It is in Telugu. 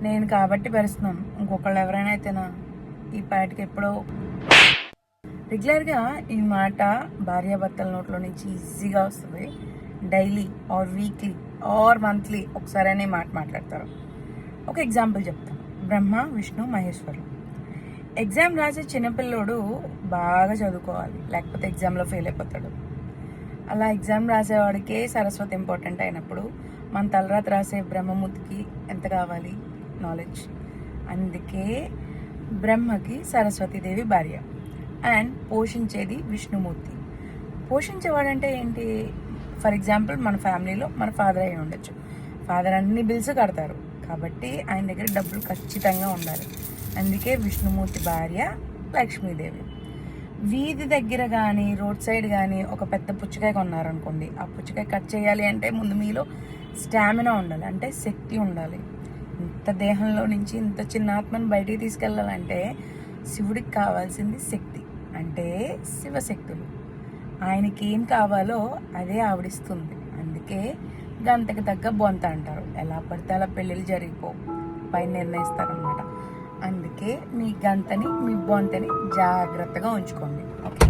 నేను కాబట్టి భరిస్తున్నాను. ఇంకొకళ్ళు ఎవరైనా అయితేనా ఈ పాటికి ఎప్పుడో. రెగ్యులర్గా ఈ మాట భార్యాభర్తల నోట్లో నుంచి ఈజీగా వస్తుంది. Daily or weekly or monthly ఒకసారి అనే మాట మాట్లాడతారు. ఒక ఎగ్జాంపుల్ చెప్తాను. బ్రహ్మ, విష్ణు, మహేశ్వరులు. ఎగ్జామ్ రాసే చిన్నపిల్లోడు బాగా చదువుకోవాలి, లేకపోతే ఎగ్జామ్లో ఫెయిల్ అయిపోతాడు. అలా ఎగ్జామ్ రాసేవాడికే సరస్వతి ఇంపార్టెంట్ అయినప్పుడు మన తలరాత రాసే బ్రహ్మమూర్తికి ఎంత కావాలి? నాలెడ్జ్. అందుకే బ్రహ్మకి సరస్వతీదేవి భార్య అండ్ పోషించేది విష్ణుమూర్తి. పోషించేవాడంటే ఏంటి? ఫర్ ఎగ్జాంపుల్ మన ఫ్యామిలీలో మన ఫాదర్ అయి ఉండొచ్చు. ఫాదర్ అన్ని బిల్స్ కడతారు కాబట్టి ఆయన దగ్గర డబ్బులు ఖచ్చితంగా ఉండాలి. అందుకే విష్ణుమూర్తి భార్య లక్ష్మీదేవి. వీధి దగ్గర కానీ రోడ్ సైడ్ కానీ ఒక పెద్ద పుచ్చకాయ కొన్నారనుకోండి, ఆ పుచ్చకాయ కట్ చేయాలి అంటే ముందు మీలో స్టామినా ఉండాలి, అంటే శక్తి ఉండాలి. ఇంత దేహంలో నుంచి ఇంత చిన్న ఆత్మను బయటికి తీసుకెళ్ళాలంటే శివుడికి కావాల్సింది శక్తి, అంటే శివశక్తులు. ఆయనకి ఏం కావాలో అదే ఆవిడిస్తుంది. అందుకే గంతకి తగ్గ బొంత అంటారు. ఎలా పడితే అలా పెళ్ళిళ్ళు జరిగిపోవు, పైన నిర్ణయిస్తారనమాట. అందుకే మీ గంతని మీ బొంతని జాగ్రత్తగా ఉంచుకోండి. ఓకే.